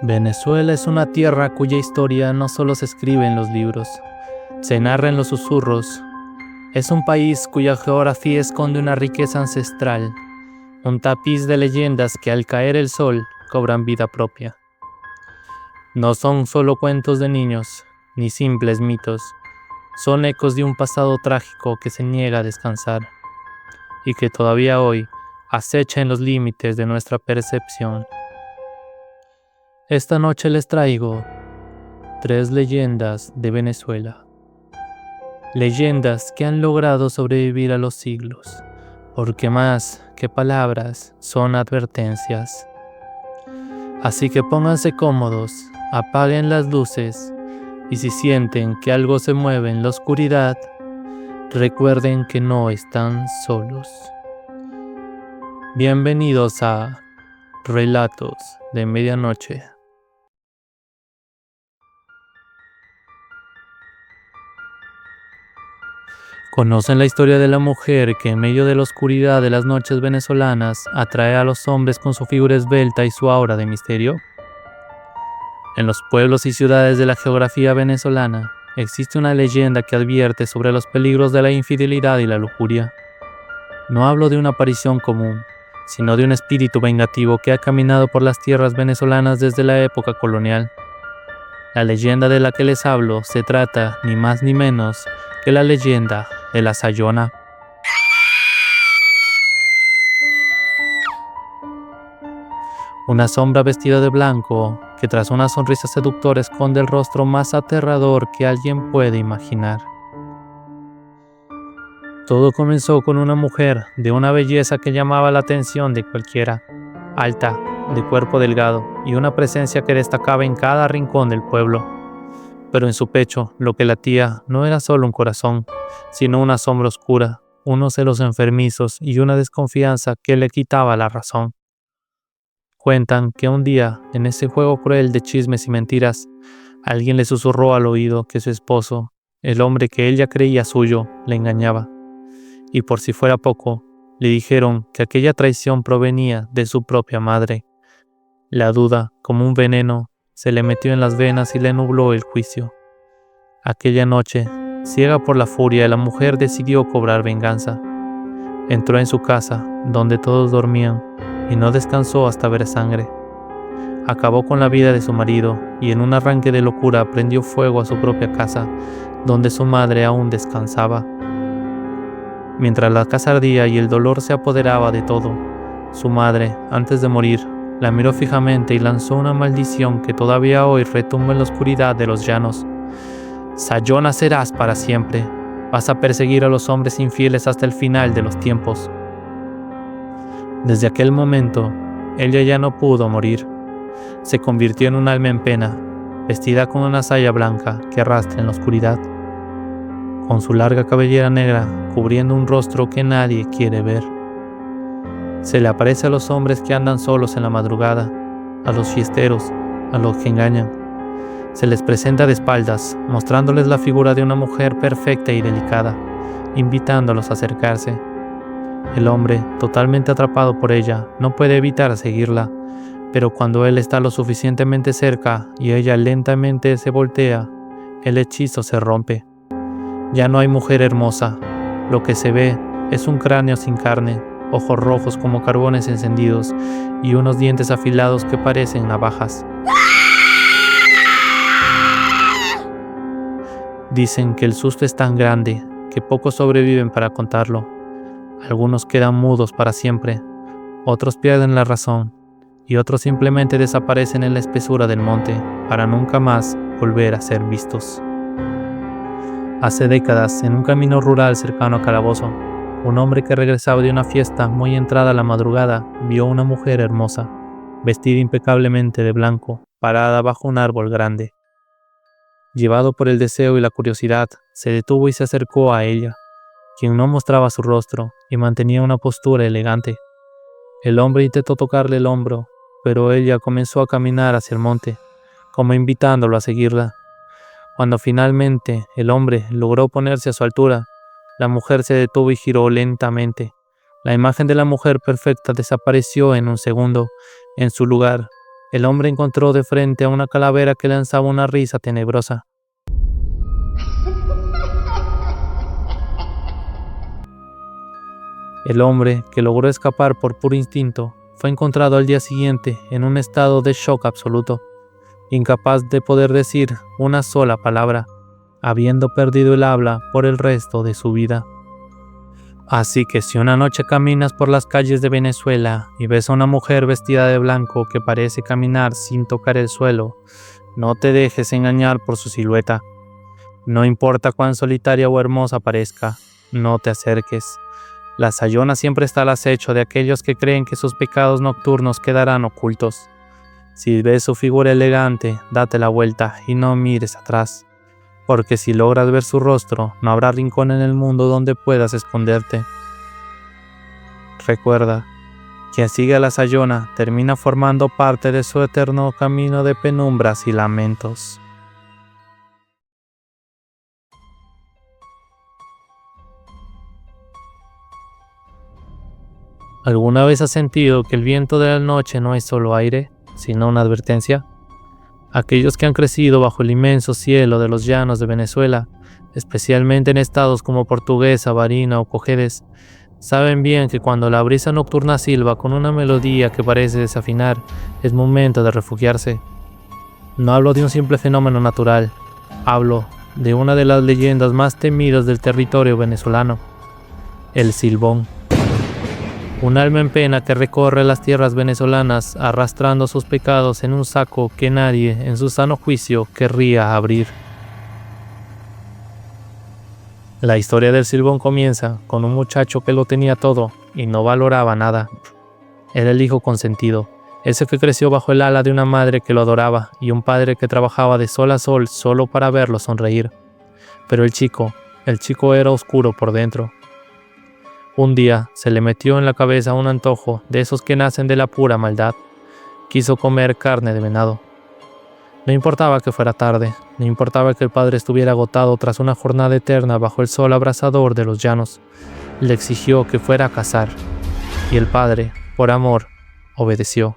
Venezuela es una tierra cuya historia no solo se escribe en los libros, se narra en los susurros. Es un país cuya geografía esconde una riqueza ancestral, un tapiz de leyendas que al caer el sol cobran vida propia. No son solo cuentos de niños, ni simples mitos, son ecos de un pasado trágico que se niega a descansar, y que todavía hoy acecha en los límites de nuestra percepción. Esta noche les traigo 3 leyendas de Venezuela. Leyendas que han logrado sobrevivir a los siglos, porque más que palabras son advertencias. Así que pónganse cómodos, apaguen las luces y si sienten que algo se mueve en la oscuridad, recuerden que no están solos. Bienvenidos a Relatos de Medianoche. ¿Conocen la historia de la mujer que en medio de la oscuridad de las noches venezolanas atrae a los hombres con su figura esbelta y su aura de misterio? En los pueblos y ciudades de la geografía venezolana existe una leyenda que advierte sobre los peligros de la infidelidad y la lujuria. No hablo de una aparición común, sino de un espíritu vengativo que ha caminado por las tierras venezolanas desde la época colonial. La leyenda de la que les hablo se trata, ni más ni menos, que la leyenda de la Sayona. Una sombra vestida de blanco que tras una sonrisa seductora esconde el rostro más aterrador que alguien puede imaginar. Todo comenzó con una mujer de una belleza que llamaba la atención de cualquiera, alta, de cuerpo delgado y una presencia que destacaba en cada rincón del pueblo. Pero en su pecho lo que latía no era solo un corazón, sino una sombra oscura, unos celos enfermizos y una desconfianza que le quitaba la razón. Cuentan que un día, en ese juego cruel de chismes y mentiras, alguien le susurró al oído que su esposo, el hombre que ella creía suyo, le engañaba. Y por si fuera poco, le dijeron que aquella traición provenía de su propia madre. La duda, como un veneno, se le metió en las venas y le nubló el juicio. Aquella noche, ciega por la furia, la mujer decidió cobrar venganza. Entró en su casa, donde todos dormían, y no descansó hasta ver sangre. Acabó con la vida de su marido y en un arranque de locura prendió fuego a su propia casa, donde su madre aún descansaba. Mientras la casa ardía y el dolor se apoderaba de todo, su madre, antes de morir, la miró fijamente y lanzó una maldición que todavía hoy retumba en la oscuridad de los llanos. Sayona serás para siempre. Vas a perseguir a los hombres infieles hasta el final de los tiempos. Desde aquel momento, ella ya no pudo morir. Se convirtió en un alma en pena, vestida con una saya blanca que arrastra en la oscuridad, con su larga cabellera negra cubriendo un rostro que nadie quiere ver. Se le aparece a los hombres que andan solos en la madrugada, a los fiesteros, a los que engañan. Se les presenta de espaldas, mostrándoles la figura de una mujer perfecta y delicada, invitándolos a acercarse. El hombre, totalmente atrapado por ella, no puede evitar seguirla, pero cuando él está lo suficientemente cerca y ella lentamente se voltea, el hechizo se rompe. Ya no hay mujer hermosa. Lo que se ve es un cráneo sin carne, ojos rojos como carbones encendidos y unos dientes afilados que parecen navajas. Dicen que el susto es tan grande que pocos sobreviven para contarlo. Algunos quedan mudos para siempre, otros pierden la razón y otros simplemente desaparecen en la espesura del monte para nunca más volver a ser vistos. Hace décadas, en un camino rural cercano a Calabozo, un hombre que regresaba de una fiesta muy entrada a la madrugada vio una mujer hermosa, vestida impecablemente de blanco, parada bajo un árbol grande. Llevado por el deseo y la curiosidad, se detuvo y se acercó a ella, quien no mostraba su rostro y mantenía una postura elegante. El hombre intentó tocarle el hombro, pero ella comenzó a caminar hacia el monte, como invitándolo a seguirla. Cuando finalmente el hombre logró ponerse a su altura, la mujer se detuvo y giró lentamente. La imagen de la mujer perfecta desapareció en un segundo. En su lugar, el hombre encontró de frente a una calavera que lanzaba una risa tenebrosa. El hombre, que logró escapar por puro instinto, fue encontrado al día siguiente en un estado de shock absoluto, incapaz de poder decir una sola palabra, habiendo perdido el habla por el resto de su vida. Así que si una noche caminas por las calles de Venezuela y ves a una mujer vestida de blanco que parece caminar sin tocar el suelo, no te dejes engañar por su silueta. No importa cuán solitaria o hermosa parezca, no te acerques. La Sayona siempre está al acecho de aquellos que creen que sus pecados nocturnos quedarán ocultos. Si ves su figura elegante, date la vuelta y no mires atrás, porque si logras ver su rostro, no habrá rincón en el mundo donde puedas esconderte. Recuerda, quien sigue a la Sayona termina formando parte de su eterno camino de penumbras y lamentos. ¿Alguna vez has sentido que el viento de la noche no es solo aire, sino una advertencia? Aquellos que han crecido bajo el inmenso cielo de los llanos de Venezuela, especialmente en estados como Portuguesa, Barinas o Cojedes, saben bien que cuando la brisa nocturna silba con una melodía que parece desafinar, es momento de refugiarse. No hablo de un simple fenómeno natural, hablo de una de las leyendas más temidas del territorio venezolano, el silbón. Un alma en pena que recorre las tierras venezolanas arrastrando sus pecados en un saco que nadie, en su sano juicio, querría abrir. La historia del silbón comienza con un muchacho que lo tenía todo y no valoraba nada. Era el hijo consentido, ese que creció bajo el ala de una madre que lo adoraba y un padre que trabajaba de sol a sol solo para verlo sonreír. Pero el chico era oscuro por dentro. Un día se le metió en la cabeza un antojo de esos que nacen de la pura maldad. Quiso comer carne de venado. No importaba que fuera tarde, no importaba que el padre estuviera agotado tras una jornada eterna bajo el sol abrasador de los llanos. Le exigió que fuera a cazar, y el padre, por amor, obedeció.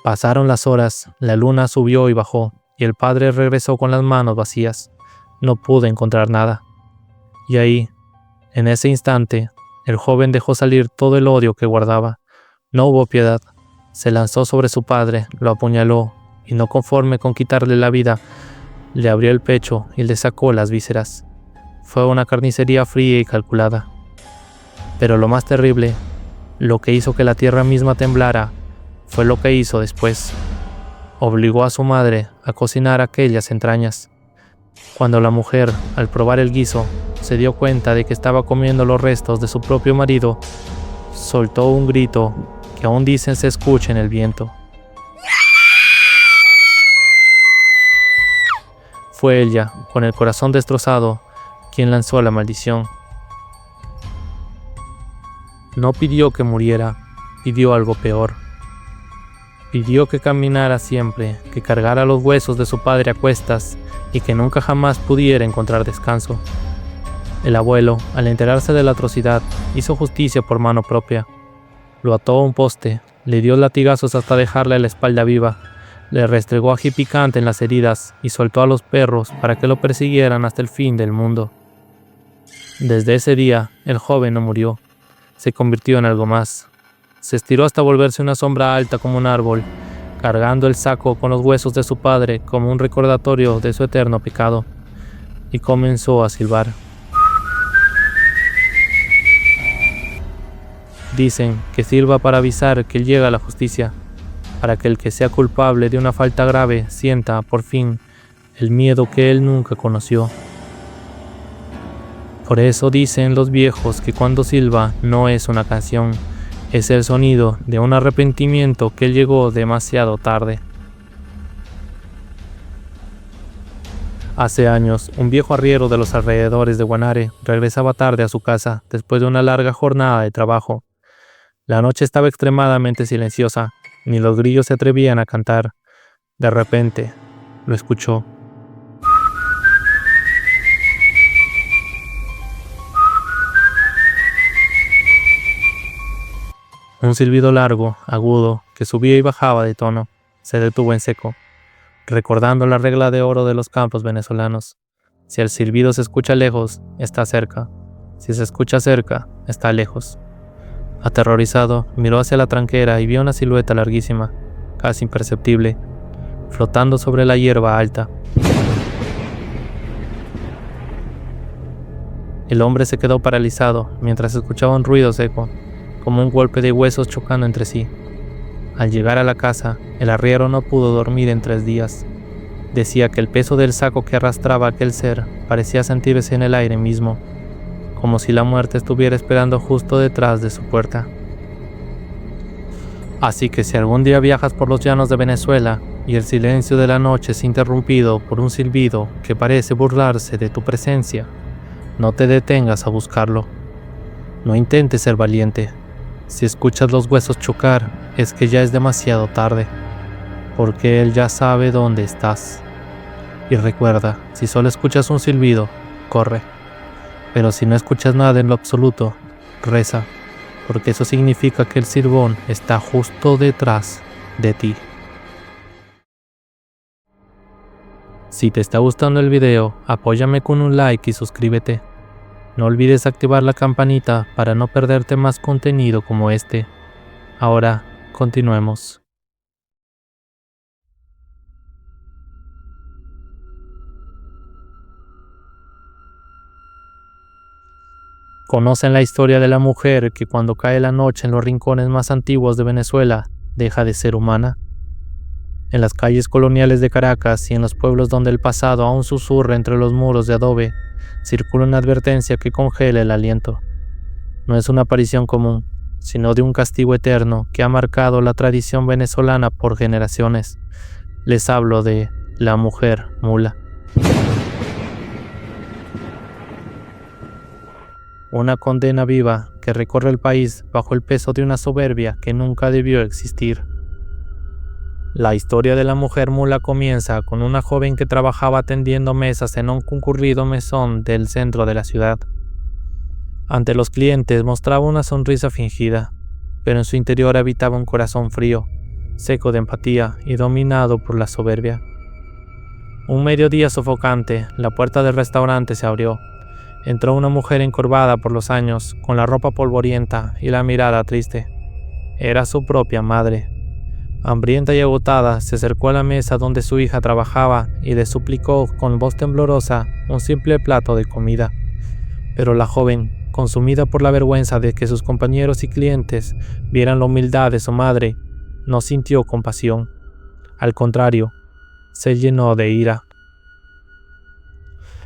Pasaron las horas, la luna subió y bajó, y el padre regresó con las manos vacías. No pudo encontrar nada. Y ahí, en ese instante, el joven dejó salir todo el odio que guardaba. No hubo piedad. Se lanzó sobre su padre, lo apuñaló, y no conforme con quitarle la vida, le abrió el pecho y le sacó las vísceras. Fue una carnicería fría y calculada. Pero lo más terrible, lo que hizo que la tierra misma temblara, fue lo que hizo después. Obligó a su madre a cocinar aquellas entrañas. Cuando la mujer, al probar el guiso, se dio cuenta de que estaba comiendo los restos de su propio marido, soltó un grito que aún dicen se escucha en el viento. Fue ella, con el corazón destrozado, quien lanzó la maldición. No pidió que muriera, pidió algo peor. Pidió que caminara siempre, que cargara los huesos de su padre a cuestas y que nunca jamás pudiera encontrar descanso. El abuelo, al enterarse de la atrocidad, hizo justicia por mano propia. Lo ató a un poste, le dio latigazos hasta dejarle la espalda viva, le restregó ají picante en las heridas y soltó a los perros para que lo persiguieran hasta el fin del mundo. Desde ese día, el joven no murió, se convirtió en algo más. Se estiró hasta volverse una sombra alta como un árbol, cargando el saco con los huesos de su padre como un recordatorio de su eterno pecado, y comenzó a silbar. Dicen que silba para avisar que llega la justicia, para que el que sea culpable de una falta grave sienta, por fin, el miedo que él nunca conoció. Por eso dicen los viejos que cuando silba no es una canción, es el sonido de un arrepentimiento que llegó demasiado tarde. Hace años, un viejo arriero de los alrededores de Guanare regresaba tarde a su casa después de una larga jornada de trabajo. La noche estaba extremadamente silenciosa, ni los grillos se atrevían a cantar. De repente, lo escuchó. Un silbido largo, agudo, que subía y bajaba de tono, se detuvo en seco, recordando la regla de oro de los campos venezolanos. Si el silbido se escucha lejos, está cerca. Si se escucha cerca, está lejos. Aterrorizado, miró hacia la tranquera y vio una silueta larguísima, casi imperceptible, flotando sobre la hierba alta. El hombre se quedó paralizado mientras escuchaba un ruido seco, como un golpe de huesos chocando entre sí. Al llegar a la casa, el arriero no pudo dormir en 3 días. Decía que el peso del saco que arrastraba aquel ser parecía sentirse en el aire mismo, como si la muerte estuviera esperando justo detrás de su puerta. Así que si algún día viajas por los llanos de Venezuela y el silencio de la noche es interrumpido por un silbido que parece burlarse de tu presencia, no te detengas a buscarlo. No intentes ser valiente. Si escuchas los huesos chocar, es que ya es demasiado tarde, porque él ya sabe dónde estás. Y recuerda, si solo escuchas un silbido, corre. Pero si no escuchas nada en lo absoluto, reza, porque eso significa que el Silbón está justo detrás de ti. Si te está gustando el video, apóyame con un like y suscríbete. No olvides activar la campanita para no perderte más contenido como este. Ahora, continuemos. ¿Conocen la historia de la mujer que cuando cae la noche en los rincones más antiguos de Venezuela, deja de ser humana? En las calles coloniales de Caracas y en los pueblos donde el pasado aún susurra entre los muros de adobe, circula una advertencia que congela el aliento. No es una aparición común, sino de un castigo eterno que ha marcado la tradición venezolana por generaciones. Les hablo de la mujer mula. Una condena viva que recorre el país bajo el peso de una soberbia que nunca debió existir. La historia de la mujer mula comienza con una joven que trabajaba atendiendo mesas en un concurrido mesón del centro de la ciudad. Ante los clientes mostraba una sonrisa fingida, pero en su interior habitaba un corazón frío, seco de empatía y dominado por la soberbia. Un mediodía sofocante, la puerta del restaurante se abrió. Entró una mujer encorvada por los años, con la ropa polvorienta y la mirada triste. Era su propia madre. Hambrienta y agotada, se acercó a la mesa donde su hija trabajaba y le suplicó con voz temblorosa un simple plato de comida. Pero la joven, consumida por la vergüenza de que sus compañeros y clientes vieran la humildad de su madre, no sintió compasión. Al contrario, se llenó de ira.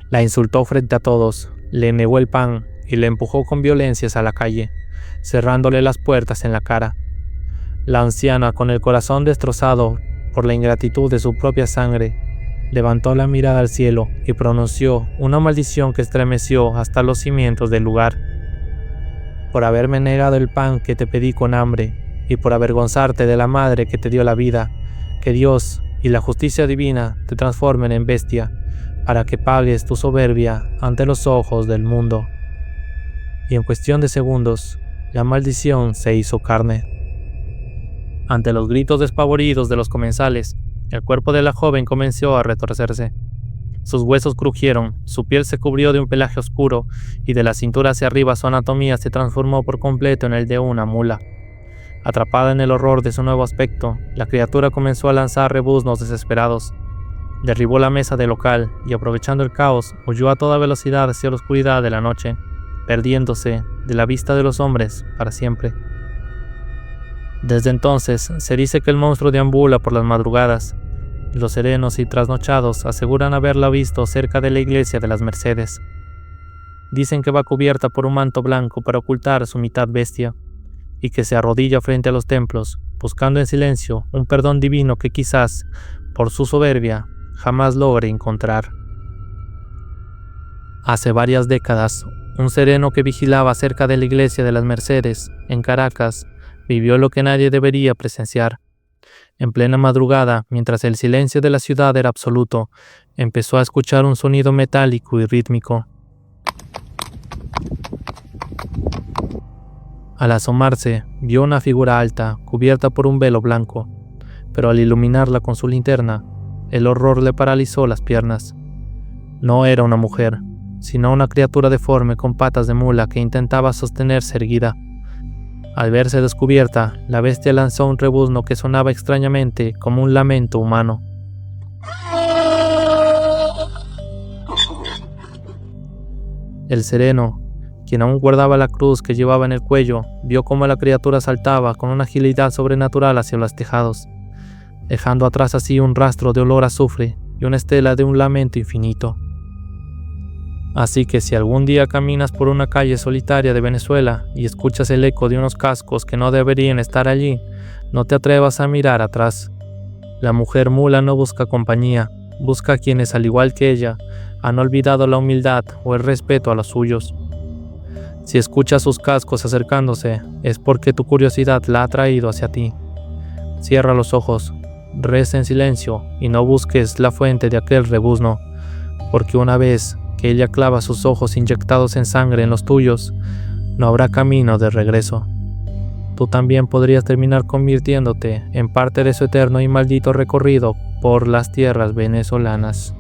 La insultó frente a todos, le negó el pan y le empujó con violencias a la calle, cerrándole las puertas en la cara. La anciana, con el corazón destrozado por la ingratitud de su propia sangre, levantó la mirada al cielo y pronunció una maldición que estremeció hasta los cimientos del lugar. Por haberme negado el pan que te pedí con hambre y por avergonzarte de la madre que te dio la vida, que Dios y la justicia divina te transformen en bestia, para que pagues tu soberbia ante los ojos del mundo. Y en cuestión de segundos, la maldición se hizo carne. Ante los gritos despavoridos de los comensales, el cuerpo de la joven comenzó a retorcerse. Sus huesos crujieron, su piel se cubrió de un pelaje oscuro y de la cintura hacia arriba su anatomía se transformó por completo en el de una mula. Atrapada en el horror de su nuevo aspecto, la criatura comenzó a lanzar rebuznos desesperados. Derribó la mesa del local y, aprovechando el caos, huyó a toda velocidad hacia la oscuridad de la noche, perdiéndose de la vista de los hombres para siempre. Desde entonces, se dice que el monstruo deambula por las madrugadas. Los serenos y trasnochados aseguran haberla visto cerca de la iglesia de las Mercedes. Dicen que va cubierta por un manto blanco para ocultar su mitad bestia, y que se arrodilla frente a los templos, buscando en silencio un perdón divino que quizás, por su soberbia, jamás logre encontrar. Hace varias décadas, un sereno que vigilaba cerca de la iglesia de las Mercedes, en Caracas, vivió lo que nadie debería presenciar. En plena madrugada, mientras el silencio de la ciudad era absoluto, empezó a escuchar un sonido metálico y rítmico. Al asomarse, vio una figura alta, cubierta por un velo blanco, pero al iluminarla con su linterna, el horror le paralizó las piernas. No era una mujer, sino una criatura deforme con patas de mula que intentaba sostenerse erguida. Al verse descubierta, la bestia lanzó un rebuzno que sonaba extrañamente como un lamento humano. El sereno, quien aún guardaba la cruz que llevaba en el cuello, vio cómo la criatura saltaba con una agilidad sobrenatural hacia los tejados, dejando atrás así un rastro de olor a azufre y una estela de un lamento infinito. Así que si algún día caminas por una calle solitaria de Venezuela y escuchas el eco de unos cascos que no deberían estar allí, no te atrevas a mirar atrás. La mujer mula no busca compañía, busca a quienes, al igual que ella, han olvidado la humildad o el respeto a los suyos. Si escuchas sus cascos acercándose, es porque tu curiosidad la ha traído hacia ti. Cierra los ojos, reza en silencio y no busques la fuente de aquel rebuzno, porque una vez que ella clava sus ojos inyectados en sangre en los tuyos, no habrá camino de regreso. Tú también podrías terminar convirtiéndote en parte de su eterno y maldito recorrido por las tierras venezolanas.